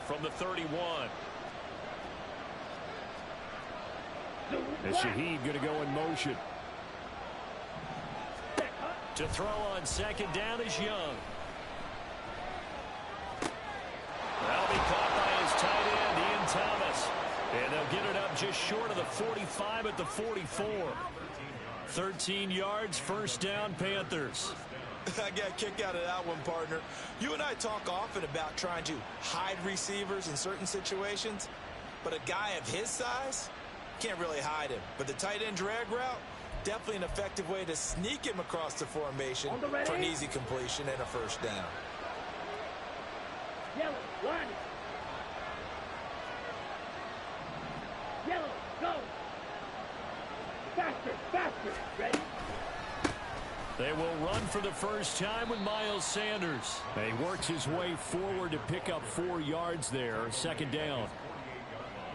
from the 31. And Shaheed going to go in motion. To throw on second down is Young. That'll be caught by his tight end, Ian Thomas. And they'll get it up just short of the 45 at the 44. 13 yards, first down, Panthers. I got a kick out of that one, partner. You and I talk often about trying to hide receivers in certain situations, but a guy of his size can't really hide him. But the tight end drag route, definitely an effective way to sneak him across the formation for an easy completion and a first down. Yellow, line. Yellow, go. Faster, faster. Ready? They will run for the first time with Miles Sanders. He works his way forward to pick up 4 yards there, second down.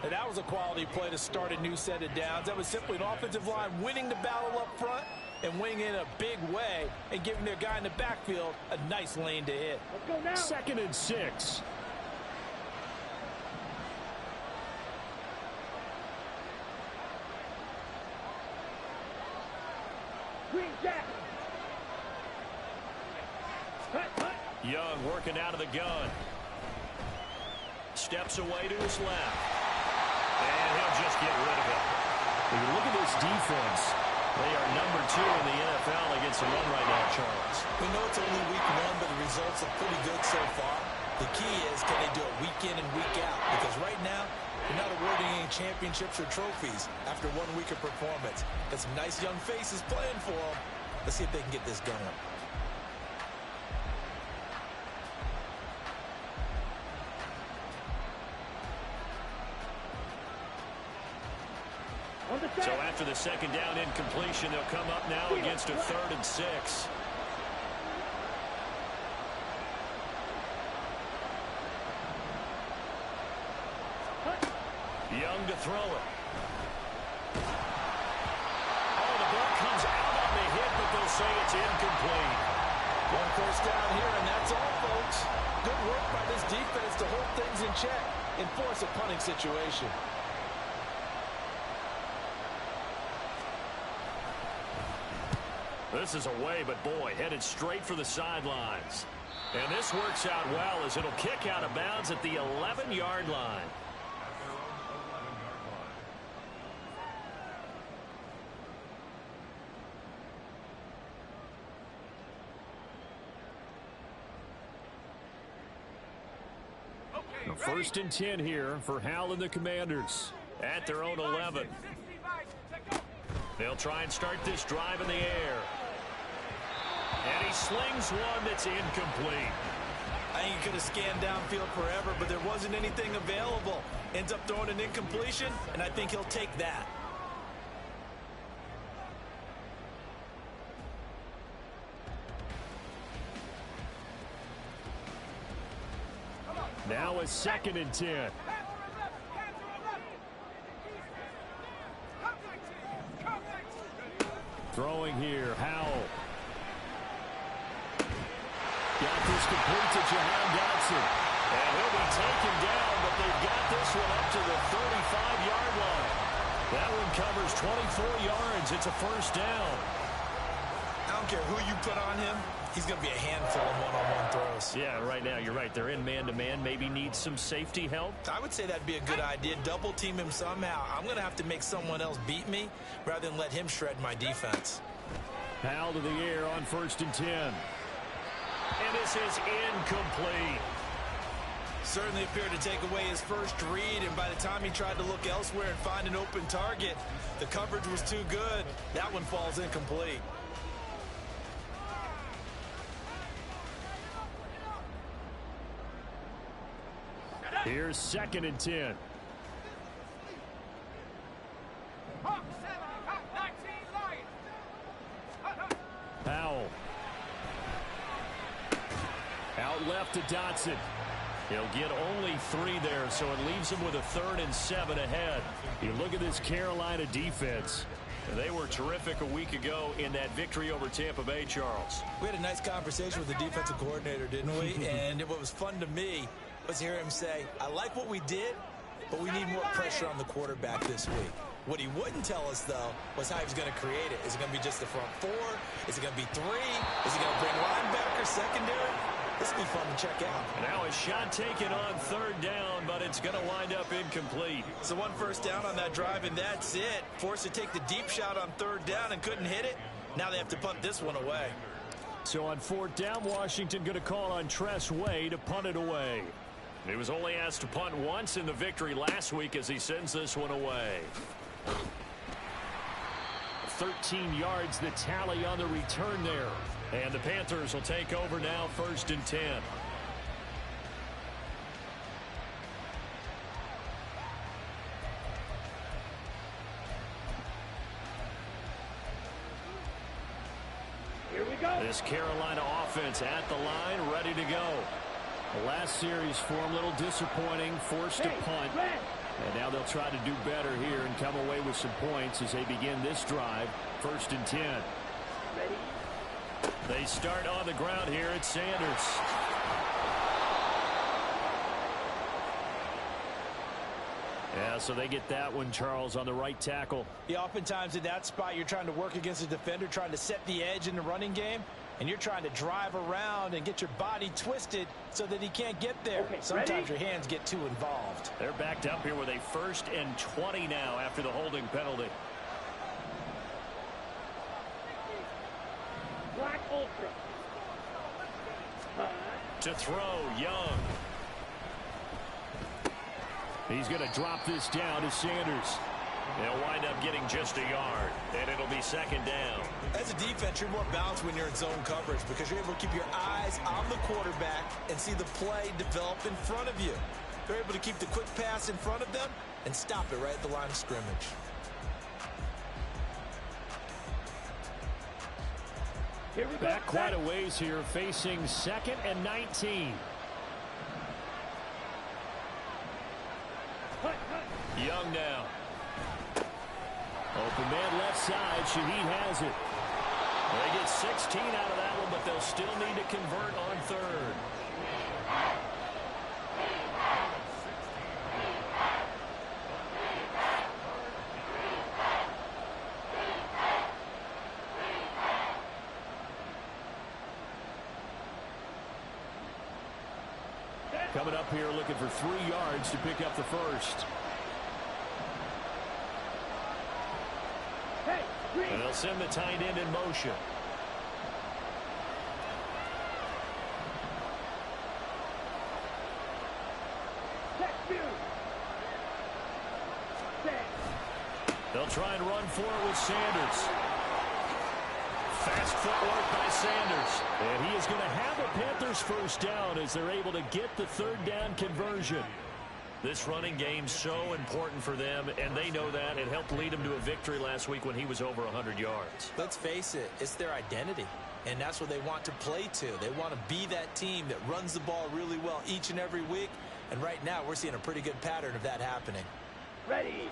And that was a quality play to start a new set of downs. That was simply an offensive line winning the battle up front and winning in a big way and giving their guy in the backfield a nice lane to hit. Let's go now. 2nd and 6. Green jacket. Young working out of the gun. Steps away to his left. And he'll just get rid of it. When you look at this defense, they are number 2 in the NFL against the run right now, Charles. We know it's only week 1, but the results are pretty good so far. The key is, can they do it week in and week out? Because right now, they're not awarding any championships or trophies after 1 week of performance. Got some nice young faces playing for them. Let's see if they can get this going. So after the second down incompletion, they'll come up now against a 3rd and 6. Young to throw it. Oh, the ball comes out on the hit, but they'll say it's incomplete. 1 first down here, and that's all, folks. Good work by this defense to hold things in check and force a punting situation. This is away, but boy, headed straight for the sidelines. And this works out well as it'll kick out of bounds at the 11-yard line. First and 10 here for Hal and the Commanders at their own 11. They'll try and start this drive in the air. And he slings one that's incomplete. I think he could have scanned downfield forever, but there wasn't anything available. Ends up throwing an incompletion, and I think he'll take that. Now a 2nd and 10. Throwing here, Howell. Got this complete to Jahan Dotson. And he'll be taken down, but they've got this one up to the 35-yard line. That one covers 24 yards. It's a first down. I don't care who you put on him. He's going to be a handful of one-on-one throws. Yeah, right now, you're right. They're in man-to-man. Maybe needs some safety help. I would say that'd be a good idea. Double team him somehow. I'm going to have to make someone else beat me rather than let him shred my defense. Hal to the air on 1st and 10. And this is incomplete. Certainly appeared to take away his first read, and by the time he tried to look elsewhere and find an open target, the coverage was too good. That one falls incomplete. Here's 2nd and 10. Powell. Out left to Dotson. He'll get only 3 there, so it leaves him with a 3rd and 7 ahead. You look at this Carolina defense. They were terrific a week ago in that victory over Tampa Bay, Charles. We had a nice conversation with the defensive coordinator, didn't we? And what was fun to me was hear him say, I like what we did, but we need more pressure on the quarterback this week. What he wouldn't tell us, though, was how he was going to create it. Is it going to be just the front four? Is it going to be three? Is he going to bring linebacker, secondary? This will be fun to check out. Now a shot taken on third down, but it's going to wind up incomplete. So one first down on that drive, and that's it. Forced to take the deep shot on third down and couldn't hit it. Now they have to punt this one away. So on fourth down, Washington going to call on Tress Way to punt it away. He was only asked to punt once in the victory last week as he sends this one away. 13 yards the tally on the return there. And the Panthers will take over now, 1st and 10. Here we go. This Carolina offense at the line, ready to go. The last series for them, a little disappointing, forced to punt. And now they'll try to do better here and come away with some points as they begin this drive, 1st and 10. Ready. They start on the ground here at Sanders. Yeah, so they get that one, Charles, on the right tackle. Yeah, oftentimes in that spot, you're trying to work against a defender, trying to set the edge in the running game, and you're trying to drive around and get your body twisted so that he can't get there. Okay, sometimes ready? your hands get too involved. They're backed up here with a 1st and 20 now after the holding penalty. Black Ultra. To throw, Young. He's going to drop this down to Sanders. They'll wind up getting just a yard, and it'll be 2nd down. As a defense, you're more balanced when you're in zone coverage because you're able to keep your eyes on the quarterback and see the play develop in front of you. They're able to keep the quick pass in front of them and stop it right at the line of scrimmage. Here we go. Back quite a ways here, facing 2nd and 19. Hunt, hunt. Young now. Open man left side. Shaheed has it. They get 16 out of that one, but they'll still need to convert on 3rd. Coming up here looking for 3 yards to pick up the 1st. Hey, green. And they'll send the tight end in motion. Check view. Set. They'll try and run for it with Sanders. Fast footwork by Sanders. And he is going to have a Panthers 1st down as they're able to get the 3rd down conversion. This running game's so important for them, and they know that. It helped lead them to a victory last week when he was over 100 yards. Let's face it, it's their identity, and that's what they want to play to. They want to be that team that runs the ball really well each and every week, and right now we're seeing a pretty good pattern of that happening. Ready.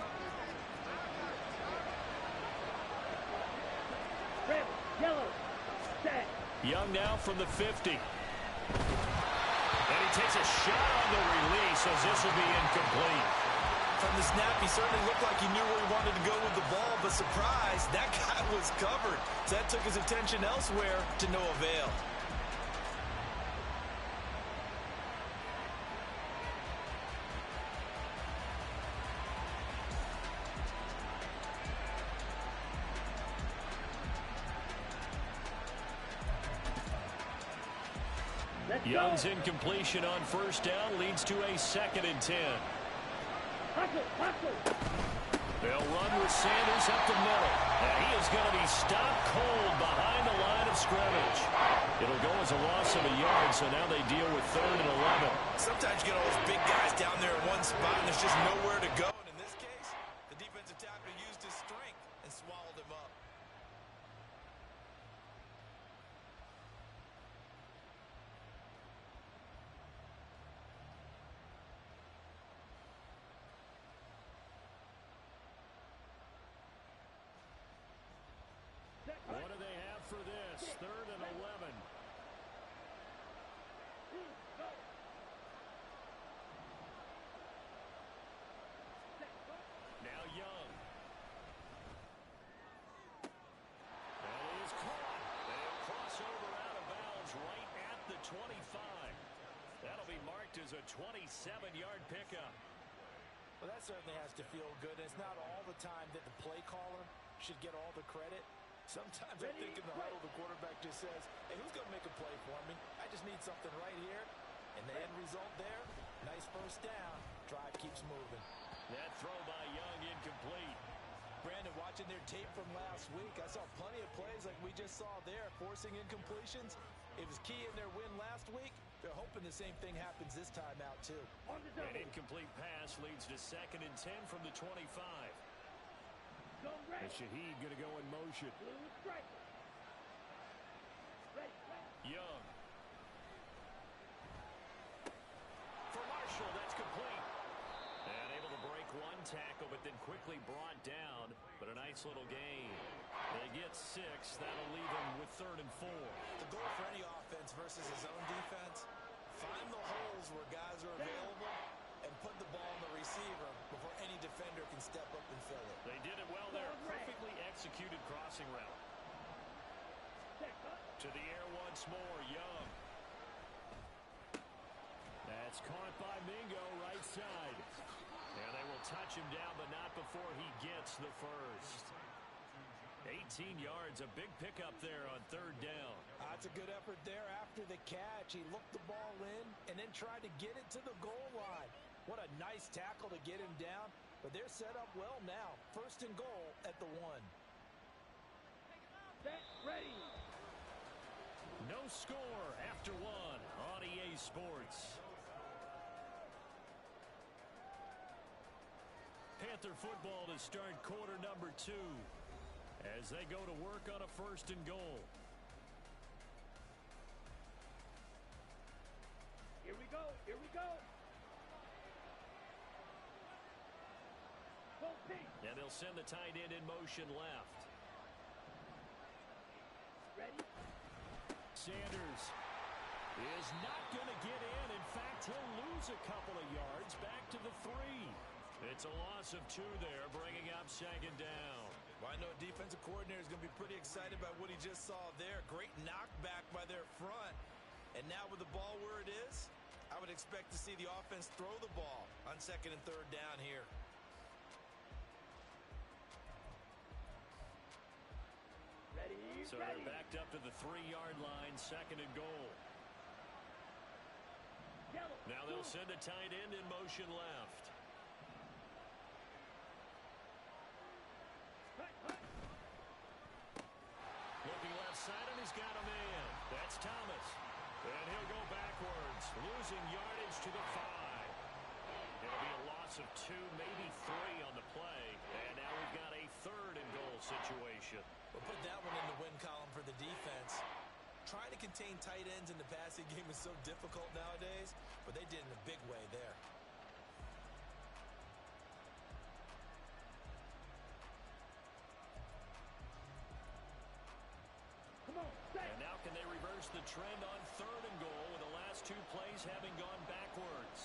Red, yellow, set. Young now from the 50. And he takes a shot on the release as this will be incomplete. From the snap, he certainly looked like he knew where he wanted to go with the ball, but surprise, that guy was covered. So that took his attention elsewhere to no avail. Let's Young's go. incompletion on 1st down leads to a 2nd and 10. Hustle, hustle. They'll run with Sanders up the middle. And he is going to be stopped cold behind the line of scrimmage. It'll go as a loss of a yard, so now they deal with 3rd and 11. Sometimes you get all those big guys down there in one spot, and there's just nowhere to go. And in this case, the defensive tackle used his strength and swallowed him up. What do they have for this? 3rd and 11. marked as a 27-yard pickup. Well, that certainly has to feel good. And it's not all the time that the play caller should get all the credit. Sometimes I think in the huddle, the quarterback just says, hey, who's going to make a play for me? I just need something right here. And the end result there, nice first down. Drive keeps moving. That throw by Young incomplete. Brandon, watching their tape from last week, I saw plenty of plays like we just saw there, forcing incompletions. It was key in their win last week. They're hoping the same thing happens this time out, too. An incomplete pass leads to 2nd and 10 from the 25. And Shaheed going to go in motion. Young. For Marshall, that's complete. And able to break one tackle, but then quickly brought down. But a nice little gain. They get 6. That'll leave them with 3rd and 4. The goal for any offense versus his own defense, find the holes where guys are available and put the ball on the receiver before any defender can step up and fill it. They did it well there. Perfectly executed crossing route. To the air once more, Young. That's caught by Mingo, right side. And they will touch him down, but not before he gets the first. 18 yards, a big pickup there on 3rd down. That's a good effort there after the catch. He looked the ball in and then tried to get it to the goal line. What a nice tackle to get him down, but they're set up well now. 1st and goal at the 1. Set, ready. No score after 1 on EA Sports. Panther football to start quarter number 2 as they go to work on a 1st and goal. Here we go. Here we go. And they'll send the tight end in motion left. Ready? Sanders is not going to get in. In fact, he'll lose a couple of yards back to the 3. It's a loss of 2 there, bringing up 2nd down. Well, I know a defensive coordinator is going to be pretty excited about what he just saw there. Great knockback by their front. And now with the ball where it is, I would expect to see the offense throw the ball on 2nd and 3rd down here. Ready, so ready. They're backed up to the 3-yard line, 2nd and goal. Yellow. Now they'll send a tight end in motion left. Looking left side, and he's got a man. That's Thomas. And he'll go backwards, losing yardage to the 5. It'll be a loss of 2, maybe 3 on the play. And now we've got a 3rd and goal situation. We'll put that one in the win column for the defense. Trying to contain tight ends in the passing game is so difficult nowadays, but they did in a big way there. And now can they reverse the trend on 3rd and goal with the last 2 plays having gone backwards?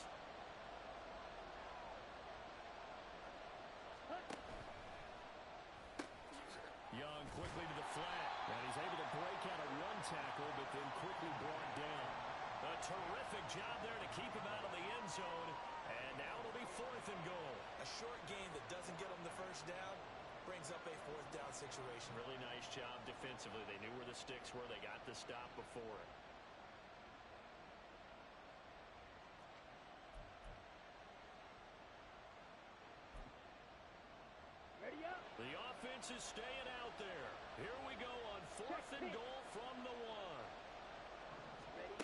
Young quickly to the flat. And he's able to break out of 1 tackle, but then quickly brought down. A terrific job there to keep him out of the end zone. And now it'll be 4th and goal. A short game that doesn't get them the first down brings up a 4th down situation. Really nice job defensively. They knew where the sticks were. They got the stop before it. Ready up. The offense is staying out there. Here we go on 4th and goal from the 1. Ready.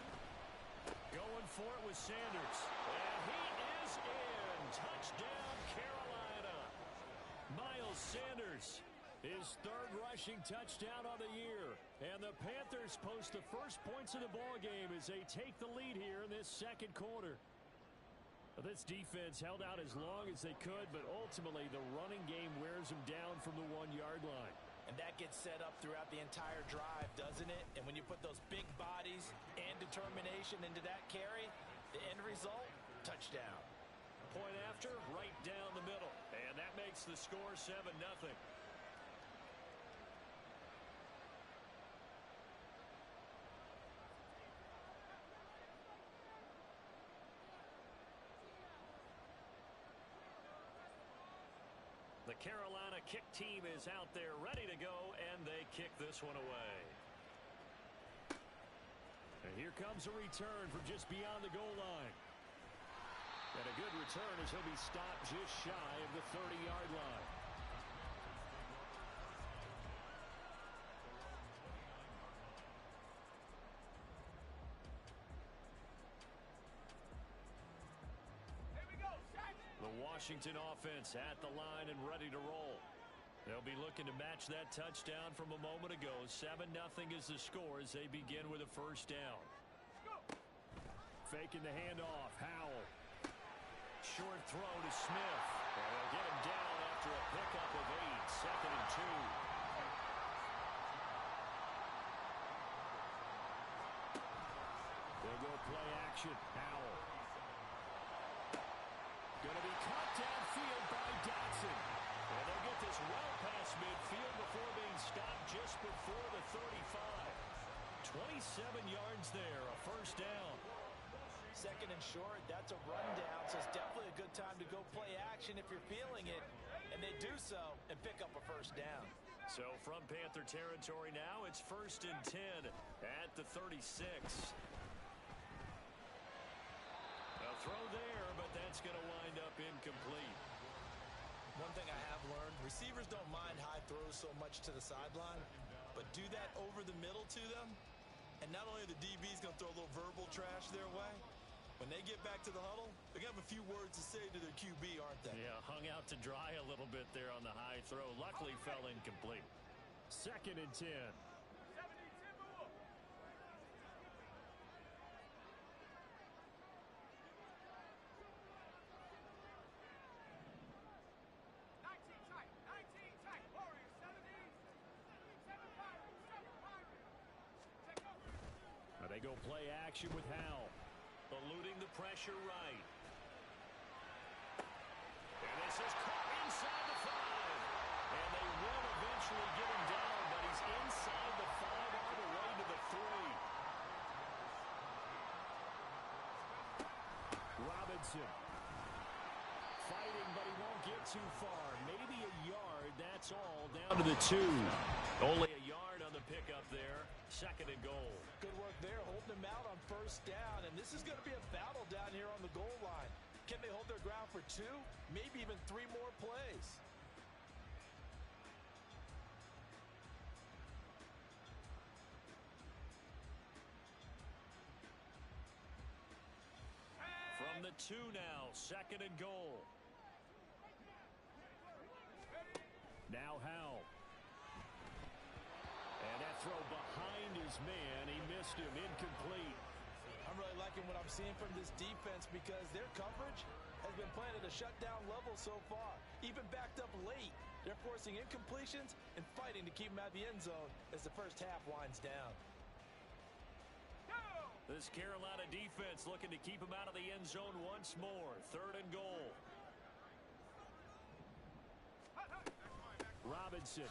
Going for it with Sanders. And he is in. Touchdown, Carolina. Miles Sanders, his 3rd rushing touchdown on the year. And the Panthers post the first points of the ball game as they take the lead here in this 2nd quarter. This defense held out as long as they could, but ultimately the running game wears them down from the 1-yard line. And that gets set up throughout the entire drive, doesn't it? And when you put those big bodies and determination into that carry, the end result, touchdown. Point after, right down the middle. And that makes the score 7-0. Carolina kick team is out there ready to go, and they kick this one away. And here comes a return from just beyond the goal line. And a good return as he'll be stopped just shy of the 30-yard line. The Washington offense at the line and ready to roll. They'll be looking to match that touchdown from a moment ago. 7-0 is the score as they begin with a first down. Faking the handoff. Howell. Short throw to Smith. And they'll get him down after a pickup of 8. 2nd and 2. They'll go play action. Howell. Going to be caught downfield by Dotson. And they'll get this well past midfield before being stopped just before the 35. 27 yards there, a first down. 2nd and short, that's a rundown, so it's definitely a good time to go play action if you're feeling it. And they do so and pick up a first down. So from Panther territory now, it's 1st and 10 at the 36. A throw there, but that's going to wind up incomplete. One thing I have learned, receivers don't mind high throws so much to the sideline, but do that over the middle to them, and not only are the DBs going to throw a little verbal trash their way, when they get back to the huddle, they're going to have a few words to say to their QB, aren't they? Yeah, hung out to dry a little bit there on the high throw. Luckily fell incomplete. 2nd and 10. They go play action with Howell. Eluding the pressure right. And this is caught inside the 5. And they will eventually get him down, but he's inside the 5 all the way to the 3. Robinson. Fighting, but he won't get too far. Maybe a yard, that's all. Down to the 2. Only a yard on the pickup there. 2nd and goal. Good work there, holding them out on first down. And this is going to be a battle down here on the goal line. Can they hold their ground for 2, maybe even 3 more plays? From the 2 now, 2nd and goal. Now Howell. And that throw behind his man. He missed him. Incomplete. I'm really liking what I'm seeing from this defense because their coverage has been playing at a shutdown level so far. Even backed up late, they're forcing incompletions and fighting to keep them out of the end zone as the first half winds down. This Carolina defense looking to keep him out of the end zone once more. 3rd and goal. Robinson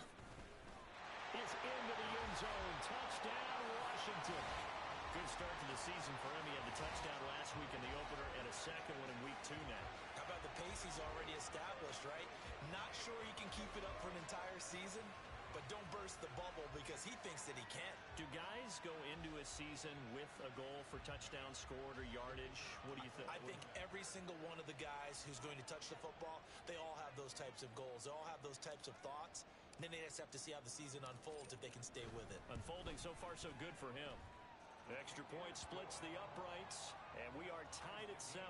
is into the end zone. Touchdown, Washington. Good start to the season for him. He had the touchdown last week in the opener and a second one in week 2 now. How about the pace he's already established, right? Not sure he can keep it up for an entire season, but don't burst the bubble because he thinks that he can. Do guys go into a season with a goal for touchdown scored or yardage? What do you think? I think every single one of the guys who's going to touch the football, they all have those types of goals. They all have those types of thoughts. And then they just have to see how the season unfolds if they can stay with it. Unfolding so far so good for him. Extra point splits the uprights, and we are tied at 7.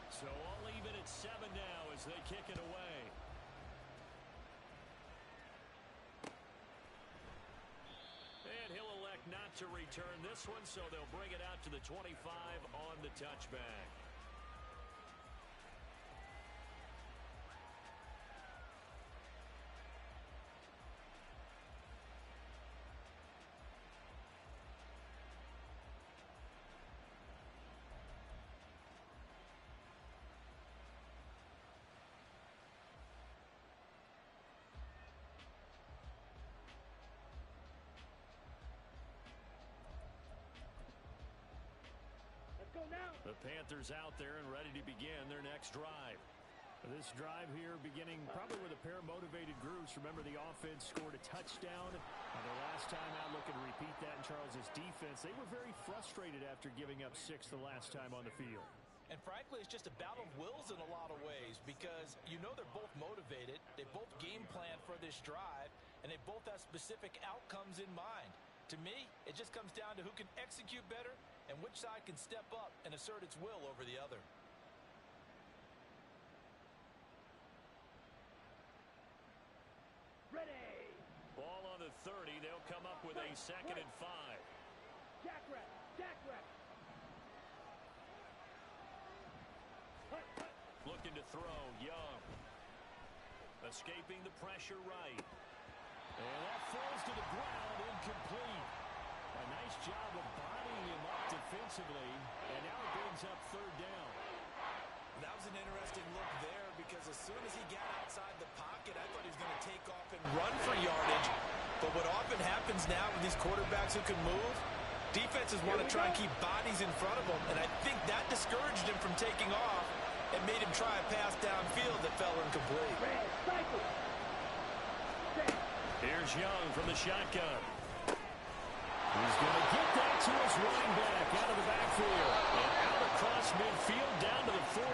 So all even at 7 now as they kick it away. And he'll elect not to return this one, so they'll bring it out to the 25 on the touchback. The Panthers out there and ready to begin their next drive. This drive here beginning probably with a pair of motivated groups. Remember, the offense scored a touchdown on their last time out. Looking to repeat that in Charles's defense. They were very frustrated after giving up 6 the last time on the field. And frankly, it's just a battle of wills in a lot of ways because you know they're both motivated. They both game plan for this drive, and they both have specific outcomes in mind. To me, it just comes down to who can execute better and which side can step up and assert its will over the other. Ready. Ball on the 30. They'll come up with a 2nd and 5. Jackrabbit. Jackrabbit. Looking to throw. Young. Escaping the pressure right. And that falls to the ground. Incomplete. A nice job of bodying him up defensively. And now it brings up 3rd down. That was an interesting look there because as soon as he got outside the pocket, I thought he was going to take off and run for yardage. But what often happens now with these quarterbacks who can move, defenses want to try and keep bodies in front of them. And I think that discouraged him from taking off and made him try a pass downfield that fell incomplete. Here's Young from the shotgun. He's going to get that to his running back out of the backfield. And out across midfield down to the 45.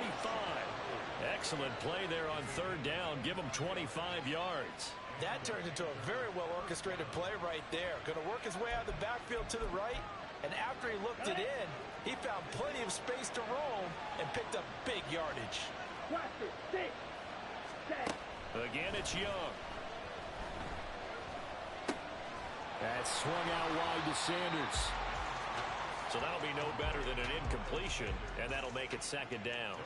Excellent play there on 3rd down. Give him 25 yards. That turned into a very well-orchestrated play right there. Going to work his way out of the backfield to the right. And after he looked it in, he found plenty of space to roam and picked up big yardage. Again, it's Young. That swung out wide to Sanders. So that'll be no better than an incompletion, and that'll make it 2nd down.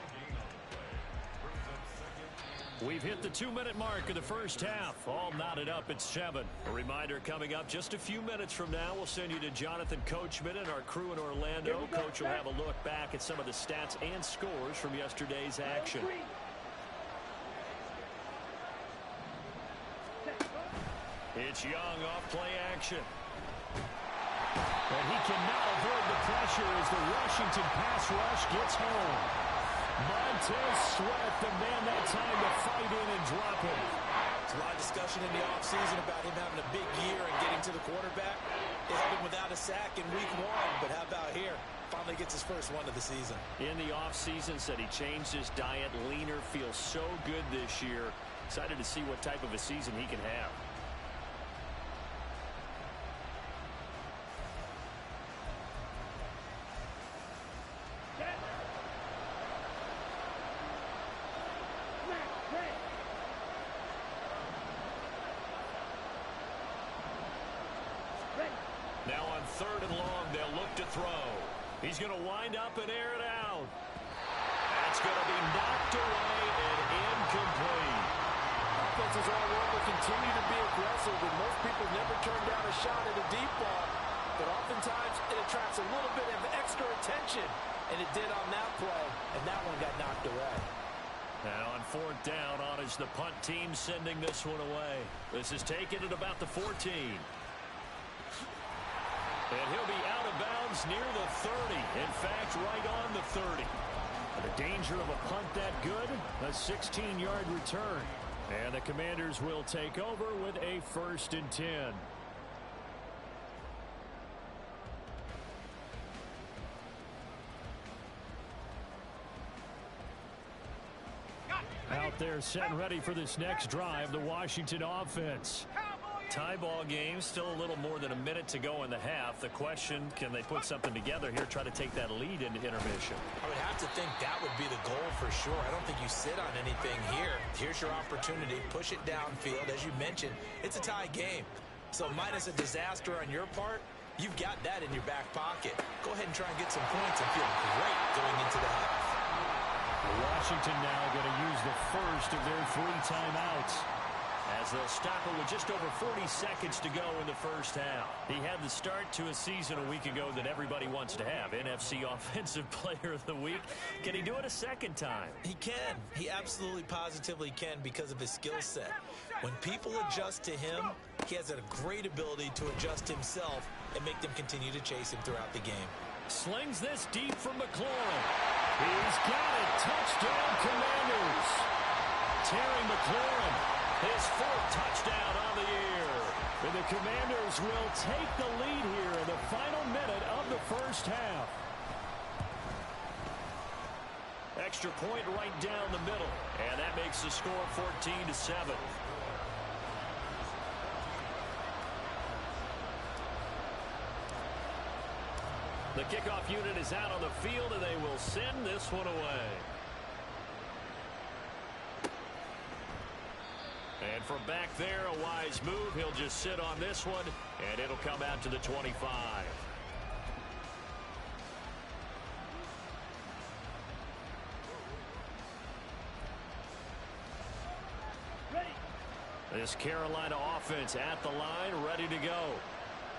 We've hit the 2-minute mark of the first half. All knotted up at 7. A reminder coming up just a few minutes from now. We'll send you to Jonathan Coachman and our crew in Orlando. Coach will have a look back at some of the stats and scores from yesterday's action. It's Young off play action. And he can now avoid the pressure as the Washington pass rush gets home. Montez Sweat, the man that time to fight in and drop him. There's a lot of discussion in the offseason about him having a big year and getting to the quarterback. They held him without a sack in week 1, but how about here? Finally gets his first one of the season. In the offseason, said he changed his diet, leaner, feels so good this year. Excited to see what type of a season he can have. Now on 3rd and long, they'll look to throw. He's going to wind up and air it out. That's going to be knocked away and incomplete. Offenses all over continue to be aggressive, and most people never turn down a shot at a deep ball. But oftentimes, it attracts a little bit of extra attention, and it did on that play, and that one got knocked away. Now on 4th down, on is the punt team sending this one away. This is taken at about the 14. And he'll be out of bounds near the 30. In fact, right on the 30. The danger of a punt that good, a 16-yard return. And the Commanders will take over with a 1st and 10. Out there set and ready for this next drive, the Washington offense. Tie ball game, still a little more than a minute to go in the half. The question, can they put something together here, try to take that lead into intermission? I would have to think that would be the goal for sure. I don't think you sit on anything here. Here's your opportunity. Push it downfield. As you mentioned, it's a tie game. So minus a disaster on your part, you've got that in your back pocket. Go ahead and try and get some points and feel great going into the half. Washington now going to use the first of their 3 timeouts, as they'll stop it with just over 40 seconds to go in the first half. He had the start to a season a week ago that everybody wants to have, NFC Offensive Player of the Week. Can he do it a second time? He can. He absolutely positively can because of his skill set. When people adjust to him, he has a great ability to adjust himself and make them continue to chase him throughout the game. Slings this deep from McLaurin. He's got it. Touchdown, Commanders. Terry McLaurin, his 4th touchdown on the year. And the Commanders will take the lead here in the final minute of the first half. Extra point right down the middle. And that makes the score 14-7. The kickoff unit is out on the field, and they will send this one away. And from back there, a wise move. He'll just sit on this one, and it'll come out to the 25. This Carolina offense at the line, ready to go.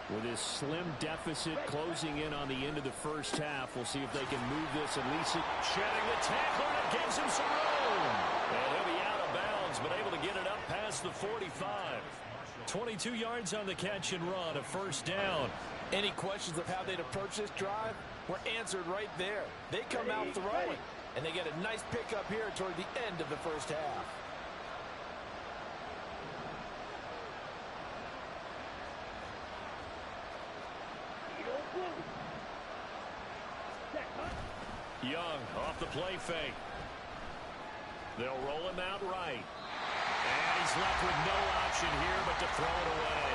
With his slim deficit closing in on the end of the first half, we'll see if they can move this and lease it. Shedding the tackler, and it gives him some room. And he'll be out of bounds, but able to get it up past the 45. 22 yards on the catch and run, a first down. Any questions of how they'd approach this drive were answered right there. They come out throwing, and they get a nice pickup here toward the end of the first half. Young off the play fake. They'll roll him out right. And he's left with no option here but to throw it away.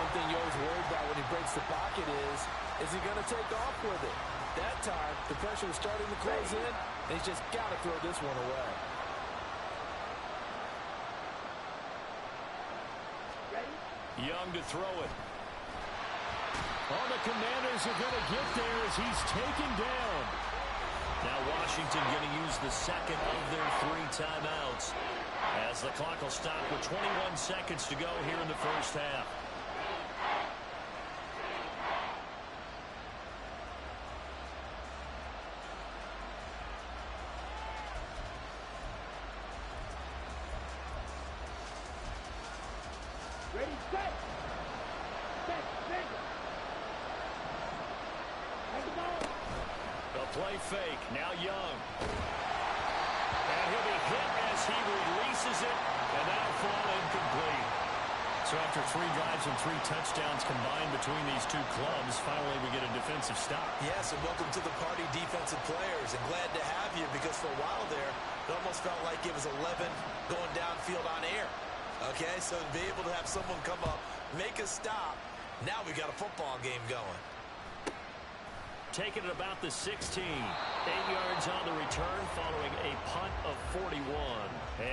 One thing you always worry about when he breaks the pocket is he going to take off with it? That time, the pressure was starting to close in, and he's just got to throw this one away. Young to throw it. Oh, the Commanders are going to get there as he's taken down. Now Washington going to use the second of their 3 timeouts as the clock will stop with 21 seconds to go here in the first half. Ready, set. Set, set. The play fake. Now Young. And he'll be hit as he releases it. And that'll fall incomplete. So after 3 drives and 3 touchdowns combined between these two clubs, finally we get a defensive stop. Yes, and welcome to the party, defensive players. And glad to have you because for a while there, it almost felt like it was 11 going downfield on air. Okay, so to be able to have someone come up, make a stop, now we got a football game going. Taking it about the 16. 8 yards on the return following a punt of 41.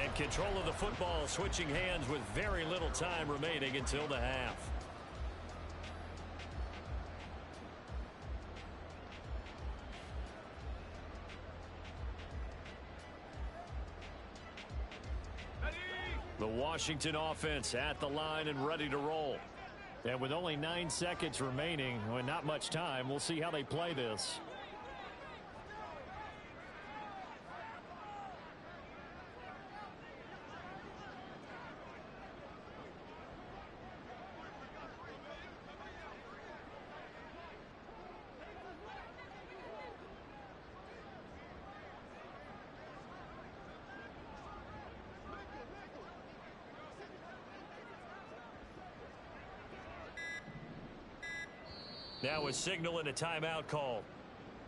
And control of the football switching hands with very little time remaining until the half. The Washington offense at the line and ready to roll. And with only 9 seconds remaining, and not much time, we'll see how they play this. Now a signal and a timeout call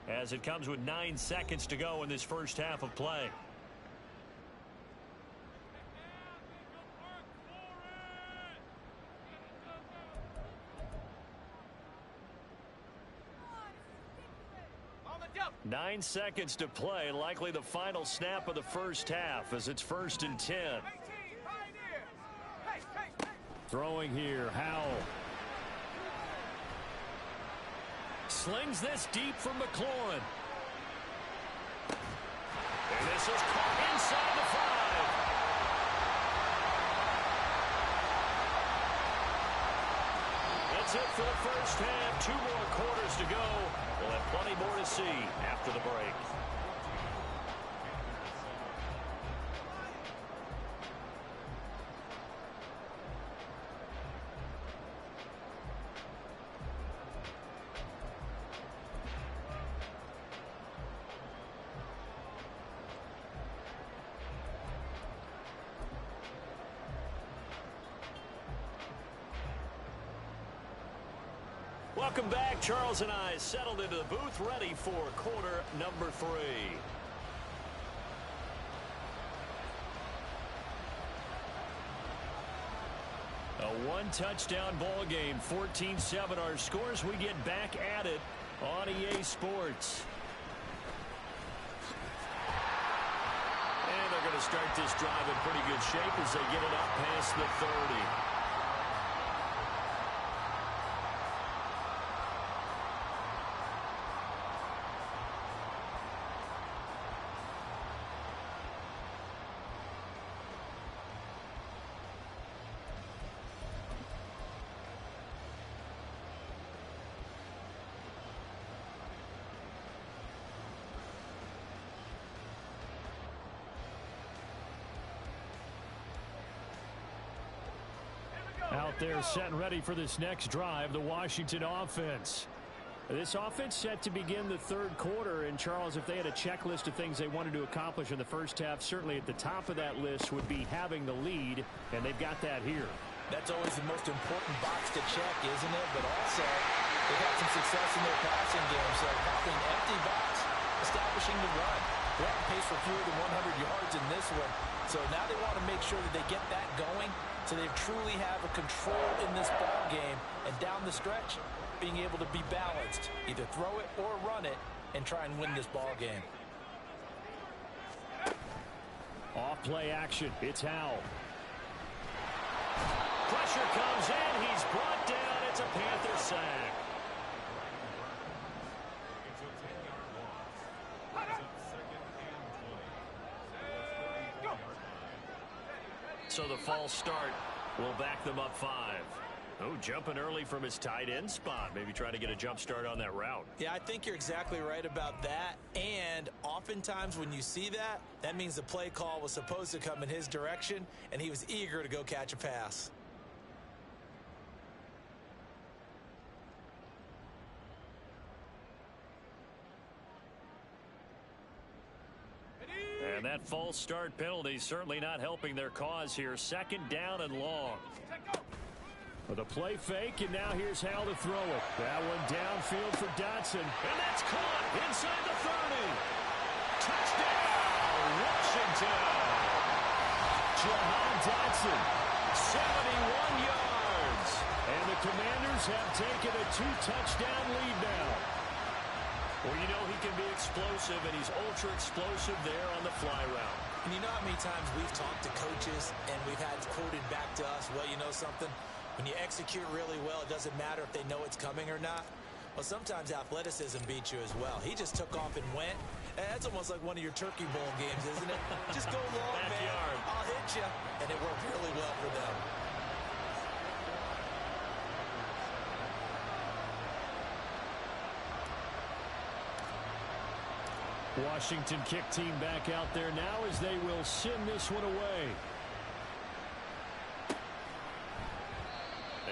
as it comes with 9 seconds to go in this first half of play. Nine seconds to play, likely the final snap of the first half as it's 1st and 10. Throwing here, Howell. Slings this deep from McLaurin. And this is caught inside the 5. That's it for the first half. 2 more quarters to go. We'll have plenty more to see after the break. Welcome back. Charles and I settled into the booth, ready for quarter number 3. A one-touchdown ball game, 14-7 our scores. We get back at it on EA Sports. And they're going to start this drive in pretty good shape as they get it up past the 30. Out there set and ready for this next drive, the Washington offense. This offense set to begin the third quarter. And, Charles, if they had a checklist of things they wanted to accomplish in the first half, certainly at the top of that list would be having the lead, and they've got that here. That's always the most important box to check, isn't it? But also, they've had some success in their passing game. So probably an empty box, establishing the run. They're on pace for fewer than 100 yards in this one. So now they want to make sure that they get that going so they truly have a control in this ball game. And down the stretch, being able to be balanced. Either throw it or run it and try and win this ball game. Off play action. It's Howell. Pressure comes in. He's brought down. It's a Panther sack. So the false start will back them up 5. Oh, jumping early from his tight end spot. Maybe trying to get a jump start on that route. Yeah, I think you're exactly right about that. And oftentimes when you see that, that means the play call was supposed to come in his direction, and he was eager to go catch a pass. And that false start penalty certainly not helping their cause here. Second down and long. With a play fake, and now here's Howell to throw it. That one downfield for Dotson. And that's caught inside the 30. Touchdown, Washington. Jahan Dotson, 71 yards. And the Commanders have taken a 2-touchdown lead now. Well, you know he can be explosive, and he's ultra-explosive there on the fly route. And you know how many times we've talked to coaches, and we've had quoted back to us, well, you know something? When you execute really well, it doesn't matter if they know it's coming or not. Well, sometimes athleticism beats you as well. He just took off and went. And that's almost like one of your Turkey Bowl games, isn't it? Just go long, man. I'll hit you. And it worked really well for them. Washington kick team back out there now as they will send this one away.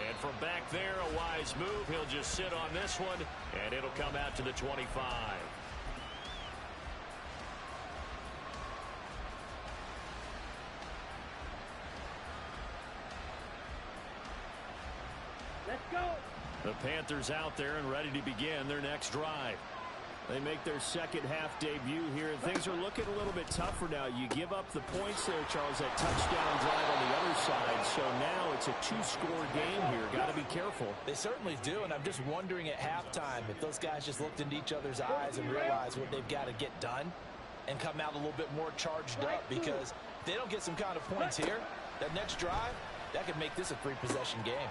And from back there, a wise move. He'll just sit on this one, and it'll come out to the 25. Let's go. The Panthers out there and ready to begin their next drive. They make their second half debut here, and things are looking a little bit tougher now. You give up the points there, Charles, that touchdown drive on the other side. So now it's a 2-score game here. Got to be careful. They certainly do, and I'm just wondering at halftime if those guys just looked into each other's eyes and realized what they've got to get done and come out a little bit more charged up, because if they don't get some kind of points here, that next drive, that could make this a 3-possession game.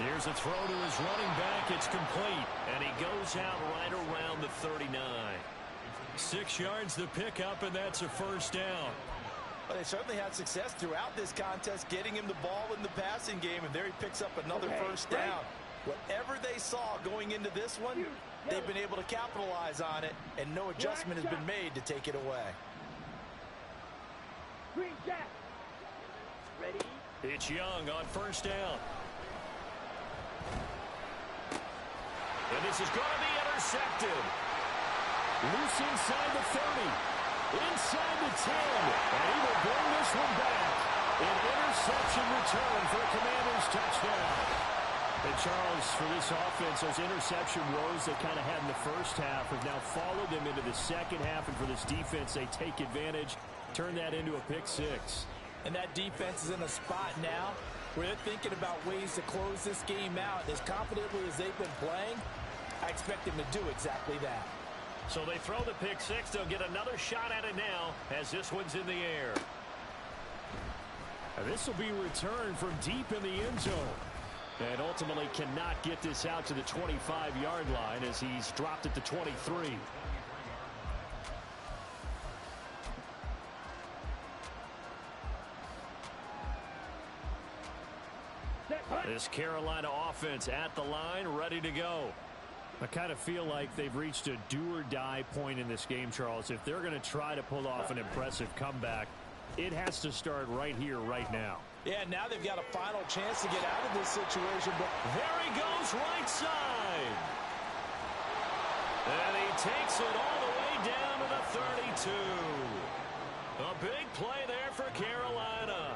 Here's a throw to his running back. It's complete, and he goes out right around the 39. 6 yards the pickup, and that's a first down. Well, they certainly had success throughout this contest getting him the ball in the passing game, and there he picks up another first down. Whatever they saw going into this one, they've been able to capitalize on it, and no adjustment has been made to take it away. Green Jack. Ready? It's Young on first down. And this is going to be intercepted. Loose inside the 30. Inside the 10. And he will bring this one back. An interception return for a Commanders touchdown. And Charles, for this offense, those interception woes they kind of had in the first half have now followed them into the second half. And for this defense, they take advantage, turn that into a pick six. And that defense is in a spot now where they're thinking about ways to close this game out. As confidently as they've been playing, I expect them to do exactly that. So they throw the pick six. They'll get another shot at it now as this one's in the air. And this will be returned from deep in the end zone. And ultimately cannot get this out to the 25-yard line as he's dropped it to 23. This Carolina offense at the line, ready to go. I kind of feel like they've reached a do-or-die point in this game, Charles. If they're going to try to pull off an impressive comeback, it has to start right here, right now. Yeah, now they've got a final chance to get out of this situation. But there he goes, right side. And he takes it all the way down to the 32. A big play there for Carolina.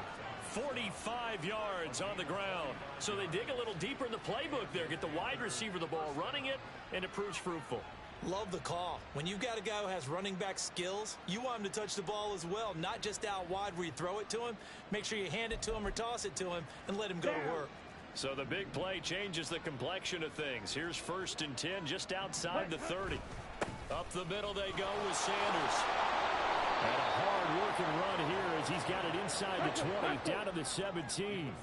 45 yards on the ground. So they dig a little deeper in the playbook there. Get the wide receiver the ball, running it, and it proves fruitful. Love the call. When you've got a guy who has running back skills, you want him to touch the ball as well, not just out wide where you throw it to him. Make sure you hand it to him or toss it to him and let him go to work. So the big play changes the complexion of things. Here's 1st and 10 just outside the 30. Up the middle they go with Sanders. And a hard-working run here as he's got it inside the 20, down to the 17.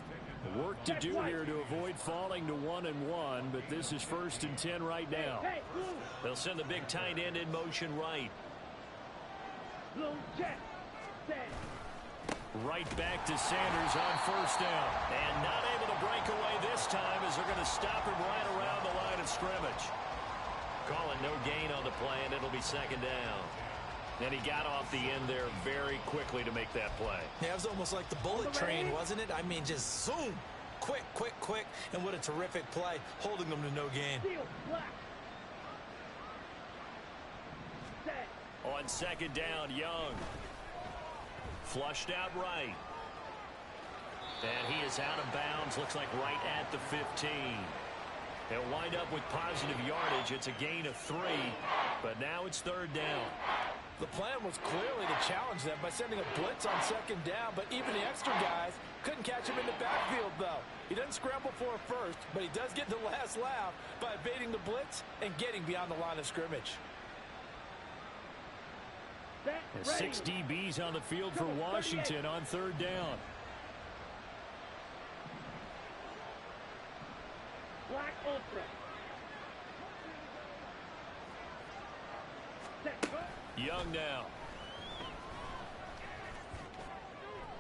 Work to do here to avoid falling to 1-1, but this is 1st and 10 right now. They'll send the big tight end in motion right. Right back to Sanders on 1st down. And not able to break away this time as they're going to stop him right around the line of scrimmage. Calling no gain on the play, and it'll be 2nd down. And he got off the end there very quickly to make that play. Yeah, it was almost like the bullet train, wasn't it? I mean, just zoom. Quick, quick, quick. And what a terrific play, holding them to no gain. On 2nd down, Young. Flushed out right. And he is out of bounds. Looks like right at the 15. He'll wind up with positive yardage. It's a gain of 3. But now it's 3rd down. The plan was clearly to challenge them by sending a blitz on 2nd down, but even the extra guys couldn't catch him in the backfield, though. He doesn't scramble for a first, but he does get the last laugh by evading the blitz and getting beyond the line of scrimmage. And 6 DBs on the field for Washington on 3rd down. Black ultra. Young now.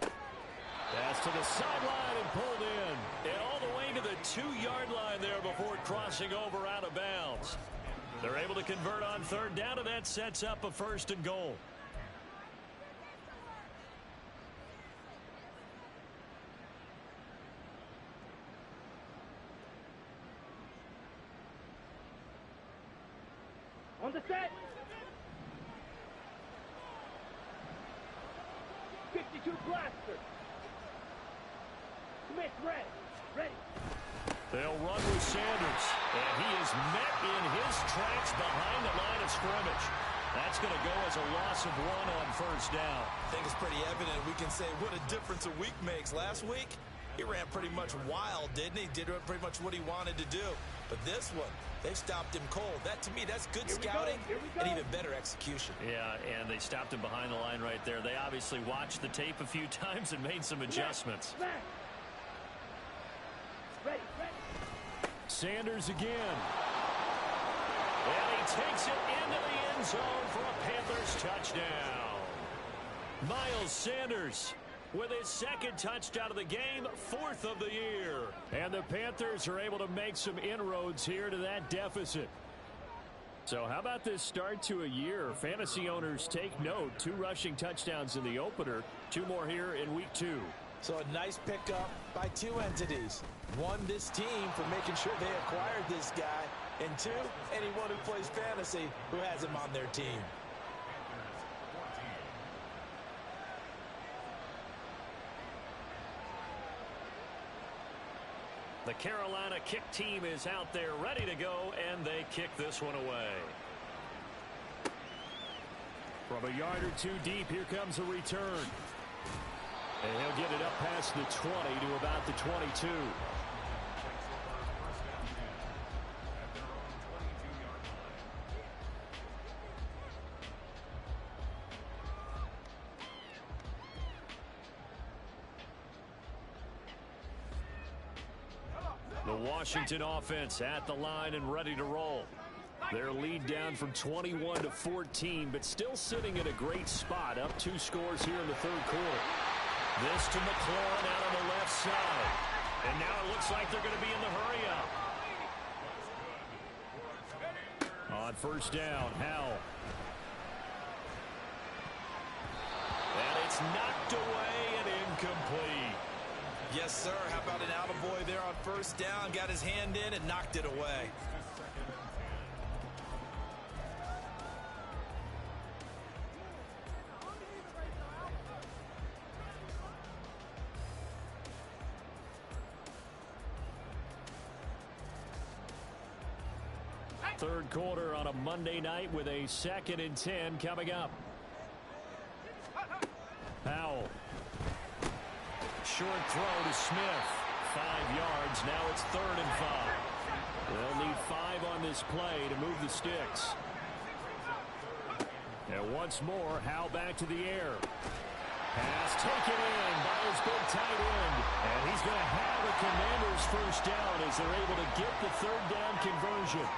Pass to the sideline and pulled in. And all the way to the 2-yard line there before crossing over out of bounds. They're able to convert on 3rd down, and that sets up a 1st and goal. On the set. 52 blaster. Smith ready. They'll run with Sanders. And he is met in his tracks behind the line of scrimmage. That's going to go as a loss of 1 on 1st down. I think it's pretty evident. We can say what a difference a week makes. Last week, he ran pretty much wild, didn't he? Did pretty much what he wanted to do. But this one, they stopped him cold. That, to me, that's good scouting and even better execution. Yeah, and they stopped him behind the line right there. They obviously watched the tape a few times and made some adjustments. Ready. Sanders again. And he takes it into the end zone for a Panthers touchdown. Miles Sanders with his 2nd touchdown of the game, 4th of the year. And the Panthers are able to make some inroads here to that deficit. So how about this start to a year? Fantasy owners take note. 2 rushing touchdowns in the opener, 2 more here in week 2. So a nice pickup by 2 entities. 1, this team for making sure they acquired this guy. And 2, anyone who plays fantasy who has him on their team. The Carolina kick team is out there ready to go, and they kick this one away. From a yard or two deep, here comes a return. And he'll get it up past the 20 to about the 22. The Washington offense at the line and ready to roll. Their lead down from 21 to 14, but still sitting at a great spot, up 2 scores here in the third quarter. This to McLaurin out on the left side. And now it looks like they're going to be in the hurry-up. On first down, Howell. And it's knocked away and incomplete. Yes, sir. How about an attaboy there on first down? Got his hand in and knocked it away. Third quarter on a Monday night with a 2nd and 10 coming up. Howell. Short throw to Smith. 5 yards. Now it's 3rd and 5. They'll need 5 on this play to move the sticks. And once more, Howell back to the air. Pass taken in by his big tight end. And he's going to have a Commanders first down as they're able to get the 3rd down conversion.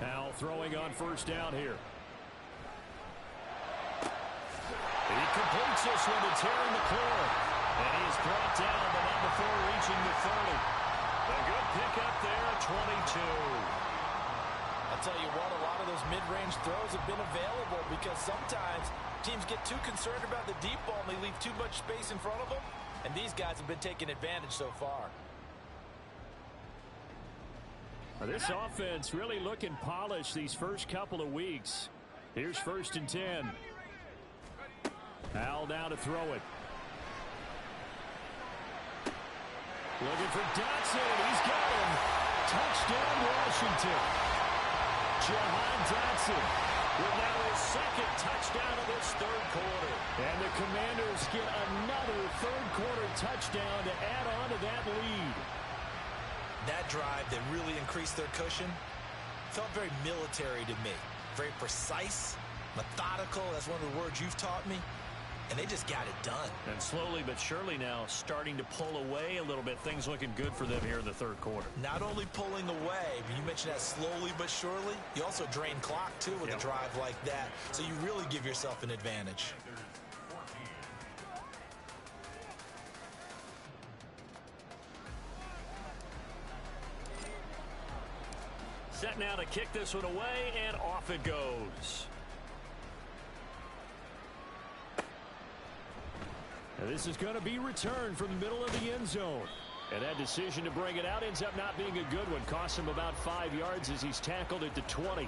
Howell throwing on first down here. He completes this one to Terry McLaurin. And he is brought down, but not before reaching the 30. A good pickup there at 22. I'll tell you what, a lot of those mid-range throws have been available because sometimes teams get too concerned about the deep ball and they leave too much space in front of them. And these guys have been taking advantage so far. This offense really looking polished these first couple of weeks. Here's 1st and 10. Howell now to throw it. Looking for Dotson. He's got him. Touchdown, Washington. Jahan Dotson with now his 2nd touchdown of this third quarter. And the Commanders get another third quarter touchdown to add on to that lead. That drive that really increased their cushion felt very military to me. Very precise, methodical. That's one of the words you've taught me. And they just got it done. And slowly but surely now starting to pull away a little bit. Things looking good for them here in the third quarter. Not only pulling away, but you mentioned that slowly but surely. You also drain clock, too, with a drive like that. So you really give yourself an advantage. Set now to kick this one away, and off it goes. And this is going to be returned from the middle of the end zone. And that decision to bring it out ends up not being a good one. Costs him about 5 yards as he's tackled at the 20.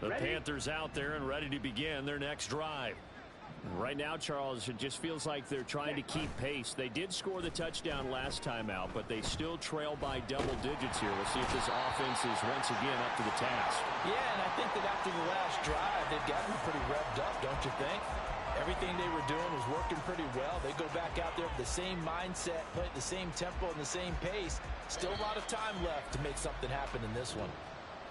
The Panthers out there and ready to begin their next drive. Right now, Charles, it just feels like they're trying to keep pace. They did score the touchdown last time out, but they still trail by double digits here. We'll see if this offense is once again up to the task. Yeah, and I think that after the last drive, they've gotten pretty revved up, don't you think? Everything they were doing was working pretty well. They go back out there with the same mindset, play at the same tempo and the same pace. Still a lot of time left to make something happen in this one.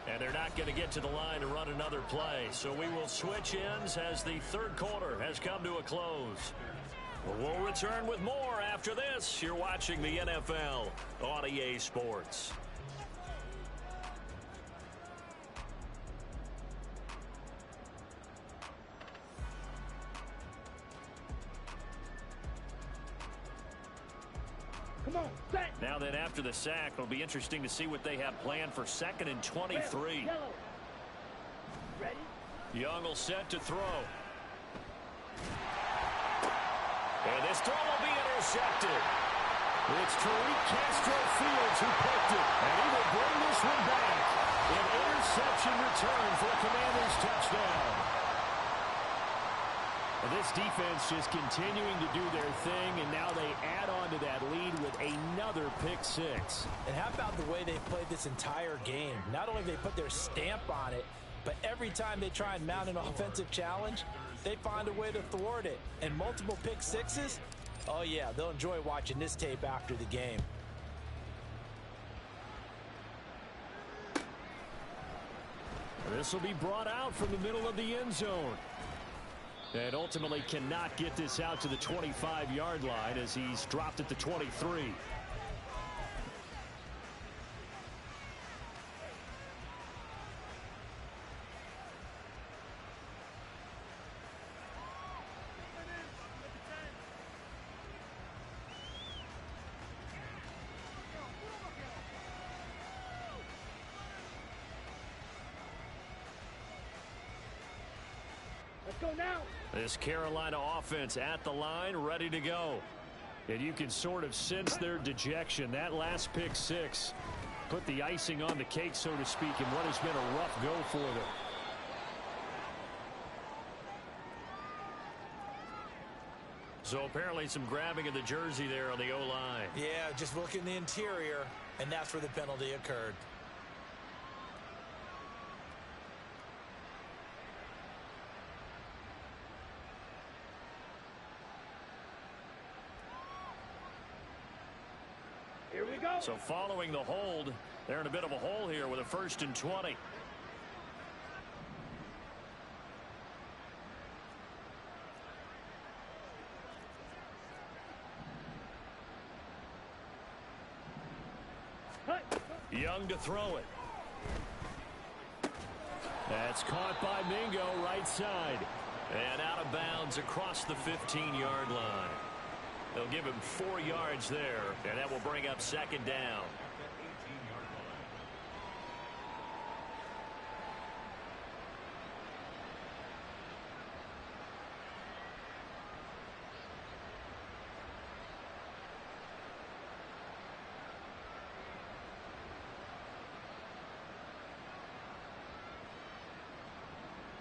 And they're not going to get to the line to run another play. So we will switch ends as the third quarter has come to a close. We'll return with more after this. You're watching the NFL on EA Sports. Come on, set. Now then, after the sack, it'll be interesting to see what they have planned for 2nd and 23. Yellow. Ready? Young will set to throw. And this throw will be intercepted. It's Tariq Castro Fields who picked it. And he will bring this one back. An interception return for a Commanders touchdown. This defense just continuing to do their thing, and now they add on to that lead with another pick six. And how about the way they played this entire game? Not only have they put their stamp on it, but every time they try and mount an offensive challenge, they find a way to thwart it. And multiple pick sixes? Oh, yeah, they'll enjoy watching this tape after the game. This will be brought out from the middle of the end zone. And ultimately cannot get this out to the 25-yard line as he's dropped at the 23. Let's go now. This Carolina offense at the line, ready to go. And you can sort of sense their dejection. That last pick six put the icing on the cake, so to speak, in what has been a rough go for them. So apparently some grabbing of the jersey there on the O-line. Yeah, just look in the interior, and that's where the penalty occurred. Here we go. So following the hold, they're in a bit of a hole here with a 1st and 20. Young to throw it. That's caught by Mingo, right side. And out of bounds across the 15-yard line. They'll give him 4 yards there, and that will bring up 2nd down.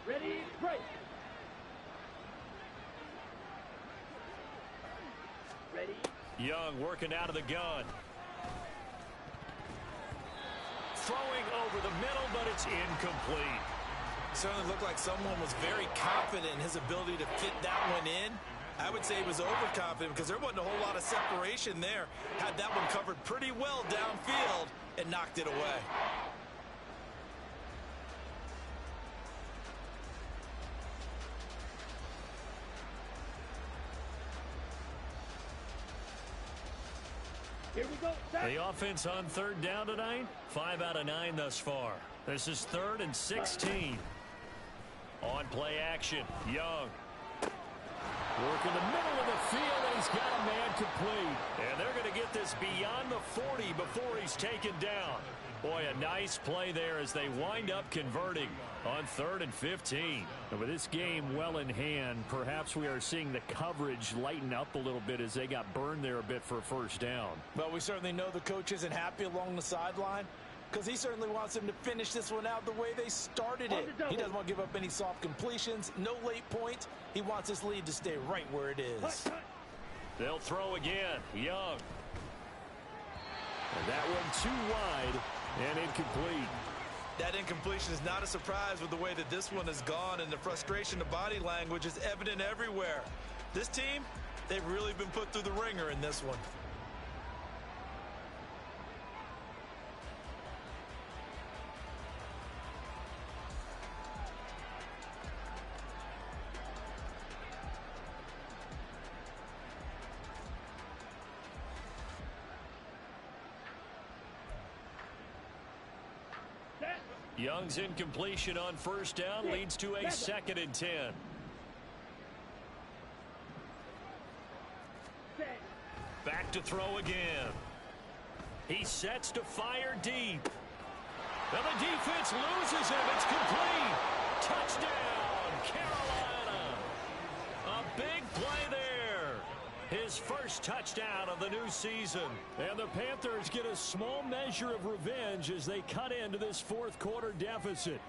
Ready, break. Ready. Young working out of the gun. Throwing over the middle, but it's incomplete. Certainly looked like someone was very confident in his ability to fit that one in. I would say he was overconfident because there wasn't a whole lot of separation there. Had that one covered pretty well downfield and knocked it away. Here we go. Set. The offense on 3rd down tonight, 5 out of 9 thus far. This is 3rd and 16. On play action, Young. Working the middle of the field, and he's got a man complete. And they're going to get this beyond the 40 before he's taken down. Boy, a nice play there as they wind up converting on 3rd and 15. And with this game well in hand, perhaps we are seeing the coverage lighten up a little bit as they got burned there a bit for a 1st down. Well, we certainly know the coach isn't happy along the sideline because he certainly wants them to finish this one out the way they started it. He doesn't want to give up any soft completions, no late points. He wants his lead to stay right where it is. They'll throw again. Young. And that one too wide and incomplete. That incompletion is not a surprise with the way that this one has gone, and the frustration, the body language is evident everywhere. This team, they've really been put through the ringer in this one. Young's incompletion on 1st down leads to a 2nd and 10. Back to throw again. He sets to fire deep. Well, the defense loses him. It's complete. Touchdown, Carolina. A big play there. His first touchdown of the new season. And the Panthers get a small measure of revenge as they cut into this fourth quarter deficit.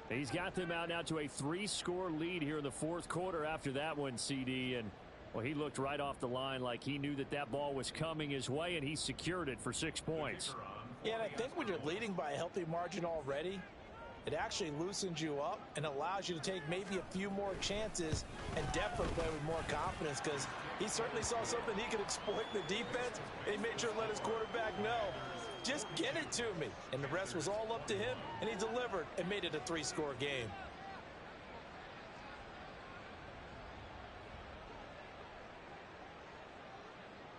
He's got them out now to a 3-score lead here in the fourth quarter after that one, CD. And, well, he looked right off the line like he knew that that ball was coming his way, and he secured it for 6 points. Yeah, and I think when you're leading by a healthy margin already, it actually loosens you up and allows you to take maybe a few more chances and definitely play with more confidence, because he certainly saw something he could exploit in the defense, and he made sure to let his quarterback know, just get it to me. And the rest was all up to him, and he delivered and made it a 3-score game.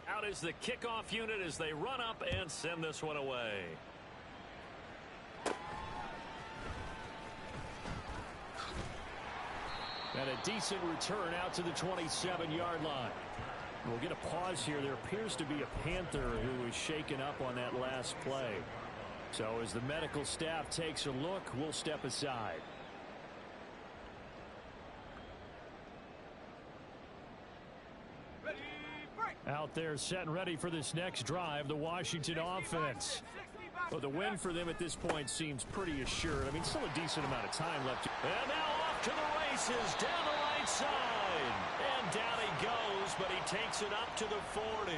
Out is the kickoff unit as they run up and send this one away. And a decent return out to the 27-yard line. We'll get a pause here. There appears to be a Panther who was shaken up on that last play. So as the medical staff takes a look, we'll step aside. Out there set and ready for this next drive, the Washington offense. Well, the win for them at this point seems pretty assured. I mean, still a decent amount of time left. And now off to the races down the right side. And down he goes, but he takes it up to the 40.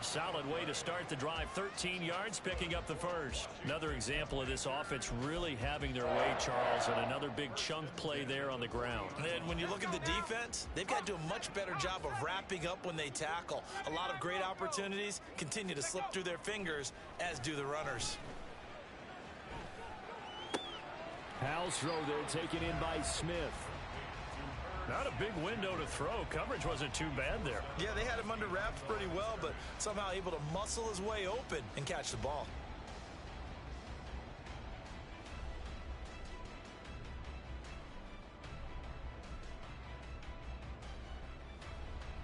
Solid way to start the drive. 13 yards, picking up the first. Another example of this offense really having their way, Charles, and another big chunk play there on the ground. And when you look at the defense, they've got to do a much better job of wrapping up when they tackle. A lot of great opportunities continue to slip through their fingers, as do the runners. Powell's throw there taken in by Smith. Not a big window to throw. Coverage wasn't too bad there. Yeah, they had him under wraps pretty well, but somehow able to muscle his way open and catch the ball.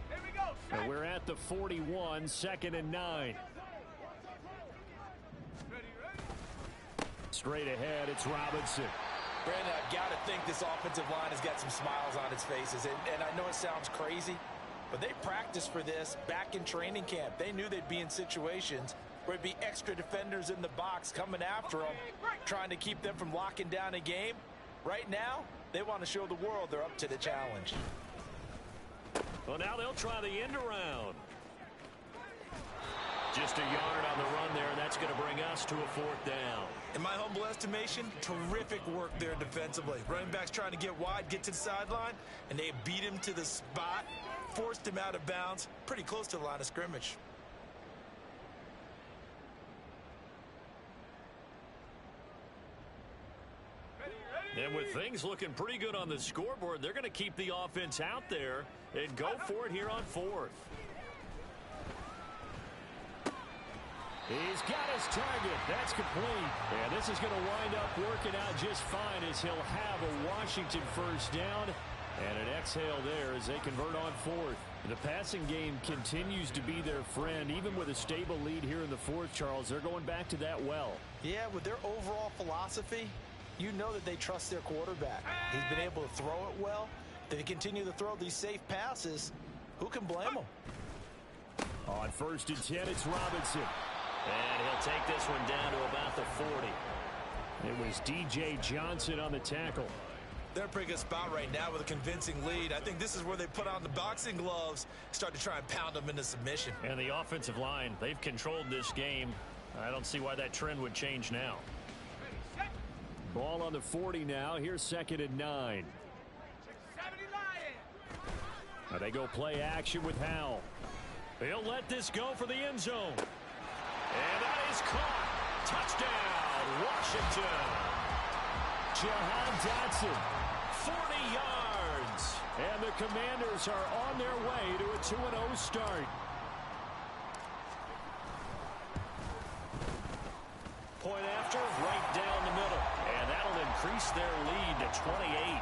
Here we go. And we're at the 41, 2nd and 9. Straight ahead, it's Robinson. Brandon, I've got to think this offensive line has got some smiles on its faces. And I know it sounds crazy, but they practiced for this back in training camp. They knew they'd be in situations where it'd be extra defenders in the box coming after them, trying to keep them from locking down a game. Right now, they want to show the world they're up to the challenge. Well, now they'll try the end around. Just a yard on the run there, and that's going to bring us to a 4th down. In my humble estimation, terrific work there defensively. Running backs trying to get wide, get to the sideline, and they beat him to the spot, forced him out of bounds, pretty close to the line of scrimmage. And with things looking pretty good on the scoreboard, they're going to keep the offense out there and go for it here on 4th. He's got his target. That's complete. And this is going to wind up working out just fine as he'll have a Washington first down. And an exhale there as they convert on 4th. The passing game continues to be their friend. Even with a stable lead here in the 4th, Charles, they're going back to that well. Yeah, with their overall philosophy, you know that they trust their quarterback. He's been able to throw it well. They continue to throw these safe passes. Who can blame them? On 1st and 10, it's Robinson. And he'll take this one down to about the 40. It was DJ Johnson on the tackle. They're in a pretty good spot right now with a convincing lead. I think this is where they put on the boxing gloves, start to try and pound them into submission. And the offensive line, they've controlled this game. I don't see why that trend would change now. Ball on the 40 now. Here's 2nd and 9. Now they go play action with Howell. He'll let this go for the end zone. And that is caught. Touchdown, Washington. Jahan Dotson, 40 yards. And the Commanders are on their way to a 2-0 start. Point after, right down the middle. And that'll increase their lead to 28.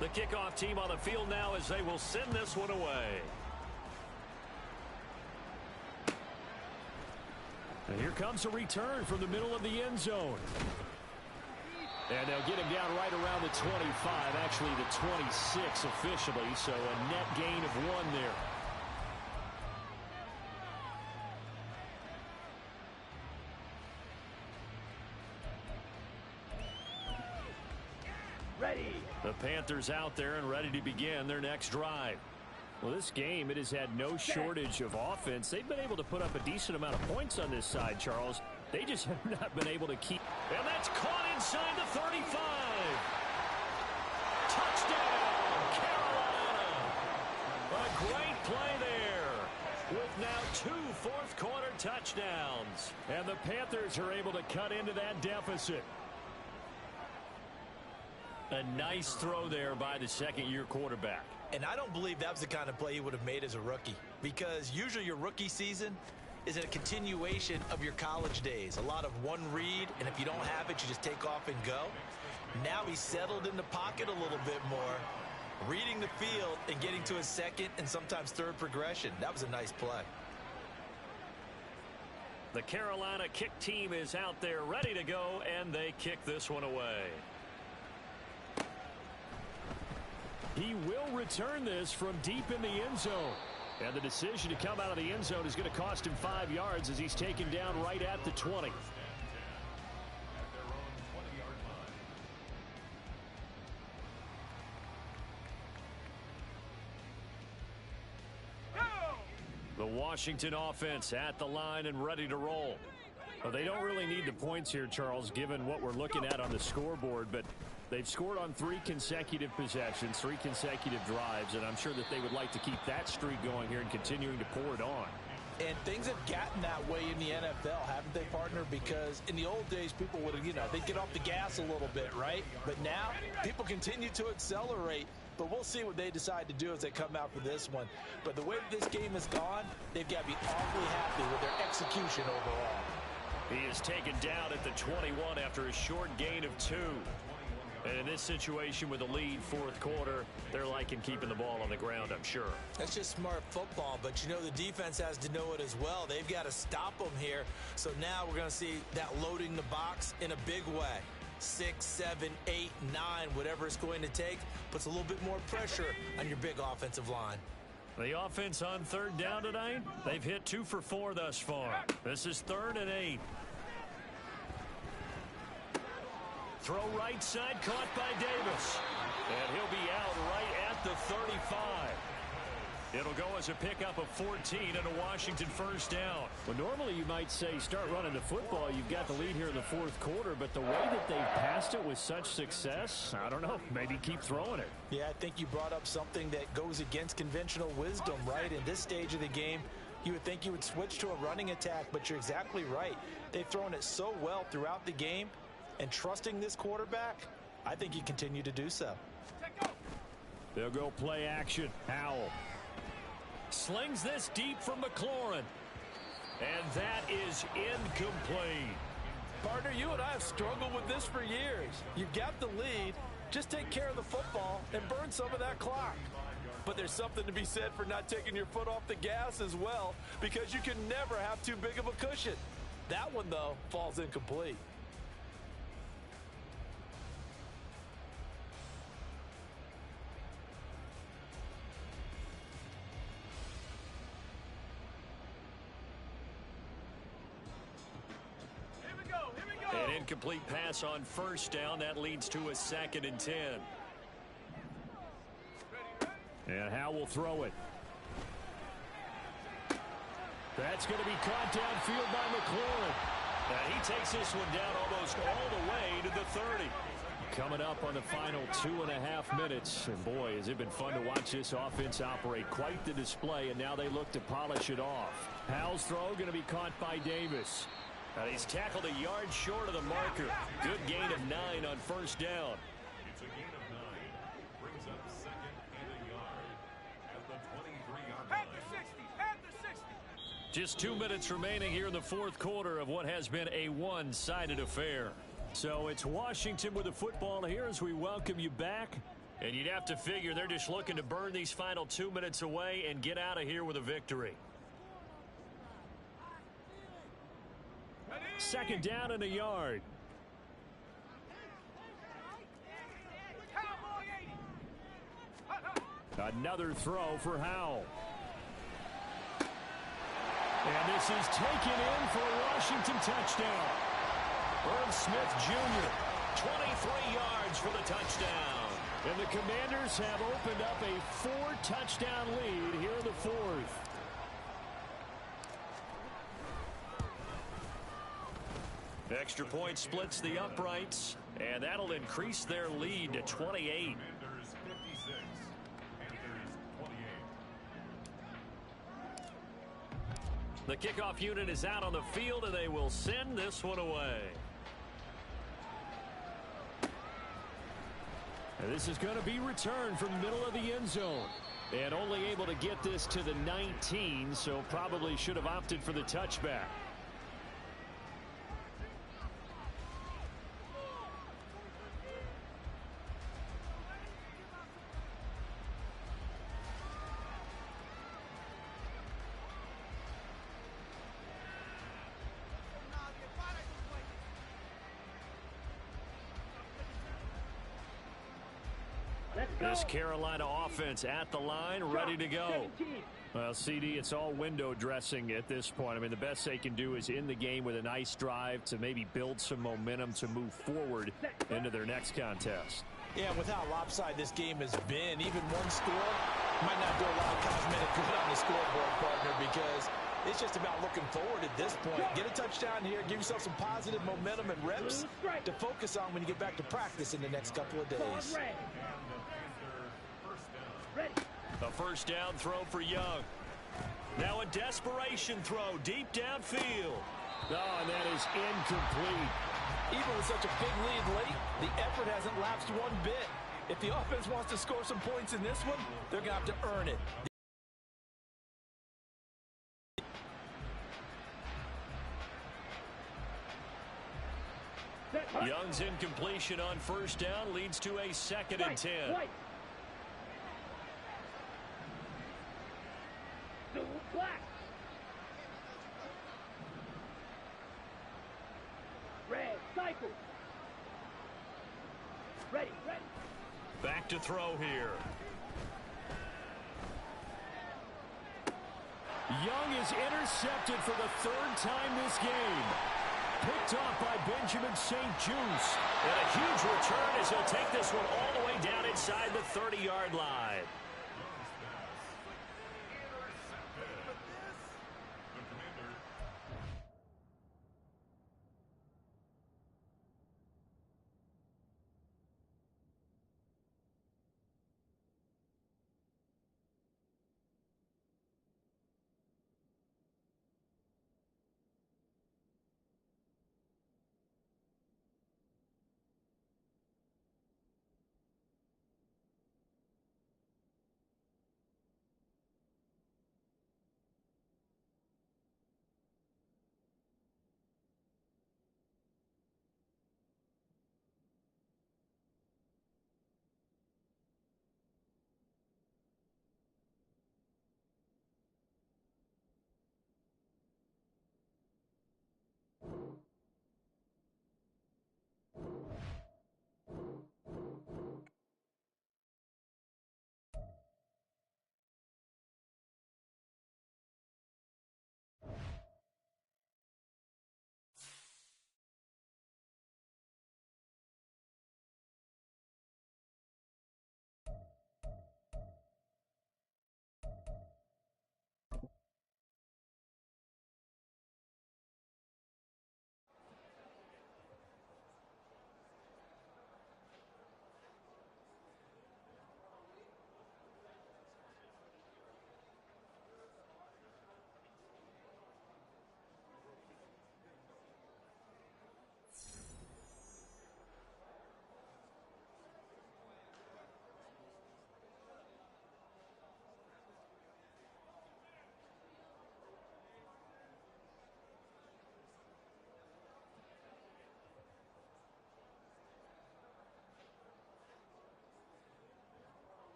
The kickoff team on the field now as they will send this one away. And here comes a return from the middle of the end zone. And they'll get him down right around the 25, actually the 26 officially, so a net gain of 1 there. Ready. The Panthers out there and ready to begin their next drive. Well, this game, it has had no shortage of offense. They've been able to put up a decent amount of points on this side, Charles. They just have not been able to keep. And that's caught inside the 35. Touchdown, Carolina. A great play there with now 2 fourth-quarter touchdowns. And the Panthers are able to cut into that deficit. A nice throw there by the second-year quarterback. And I don't believe that was the kind of play he would have made as a rookie, because usually your rookie season is a continuation of your college days. A lot of one read, and if you don't have it, you just take off and go. Now he's settled in the pocket a little bit more, reading the field and getting to his second and sometimes third progression. That was a nice play. The Carolina kick team is out there ready to go, and they kick this one away. He will return this from deep in the end zone. And the decision to come out of the end zone is going to cost him 5 yards as he's taken down right at the 20. The Washington offense at the line and ready to roll. Well, they don't really need the points here, Charles, given what we're looking at on the scoreboard, but they've scored on 3 consecutive possessions, 3 consecutive drives, and I'm sure that they would like to keep that streak going here and continuing to pour it on. And things have gotten that way in the NFL, haven't they, partner? Because in the old days, people would have, they'd get off the gas a little bit, right? But now, people continue to accelerate. But we'll see what they decide to do as they come out for this one. But the way that this game has gone, they've got to be awfully happy with their execution overall. He is taken down at the 21 after a short gain of 2. And in this situation with a lead, fourth quarter, they're liking keeping the ball on the ground, I'm sure. That's just smart football, but the defense has to know it as well. They've got to stop them here. So now we're going to see that loading the box in a big way. 6, 7, 8, 9, whatever it's going to take, puts a little bit more pressure on your big offensive line. The offense on third down tonight, they've hit 2 for 4 thus far. This is 3rd and 8. Throw right side, caught by Davis. And he'll be out right at the 35. It'll go as a pickup of 14 and a Washington first down. Well, normally you might say start running the football. You've got the lead here in the fourth quarter, but the way that they've passed it with such success, I don't know, maybe keep throwing it. Yeah, I think you brought up something that goes against conventional wisdom, right? In this stage of the game, you would think you would switch to a running attack, but you're exactly right. They've thrown it so well throughout the game, and trusting this quarterback, I think you continue to do so. They'll go play action. Howell slings this deep from McLaurin. And that is incomplete. Partner, you and I have struggled with this for years. You've got the lead. Just take care of the football and burn some of that clock. But there's something to be said for not taking your foot off the gas as well, because you can never have too big of a cushion. That one, though, falls incomplete. An incomplete pass on first down. That leads to a 2nd and 10. And Howell will throw it. That's going to be caught downfield by McLaurin. And he takes this one down almost all the way to the 30. Coming up on the final 2.5 minutes. And boy, has it been fun to watch this offense operate. Quite the display, and now they look to polish it off. Howell's throw going to be caught by Davis. And he's tackled a yard short of the marker. Good gain of 9 on first down. It's a gain of 9. Brings up 2nd and a yard at the 23-yard line. At the 60. Just 2 minutes remaining here in the fourth quarter of what has been a one-sided affair. So it's Washington with the football here as we welcome you back. And you'd have to figure they're just looking to burn these final 2 minutes away and get out of here with a victory. Second down and a yard. Another throw for Howell. And this is taken in for a Washington touchdown. Irv Smith Jr., 23 yards for the touchdown. And the Commanders have opened up a 4-touchdown lead here in the fourth. Extra point splits the uprights, and that'll increase their lead to 28. Commanders 56, Panthers 28. The kickoff unit is out on the field, and they will send this one away. And this is going to be returned from the middle of the end zone. And only able to get this to the 19, so probably should have opted for the touchback. This Carolina offense at the line, ready to go. Well, CD, it's all window dressing at this point. I mean, the best they can do is in the game with a nice drive to maybe build some momentum to move forward into their next contest. Yeah, with how lopsided this game has been, even one score might not do a lot of cosmetic good on the scoreboard, partner, because it's just about looking forward at this point. Get a touchdown here, give yourself some positive momentum and reps to focus on when you get back to practice in the next couple of days. A first down throw for Young. Now a desperation throw deep downfield. Oh, and that is incomplete. Even with such a big lead late, the effort hasn't lapsed one bit. If the offense wants to score some points in this one, they're going to have to earn it. Young's incompletion on first down leads to a 2nd and 10. Back to throw here. Young is intercepted for the 3rd time this game. Picked off by Benjamin St. Juice. And a huge return as he'll take this one all the way down inside the 30-yard line.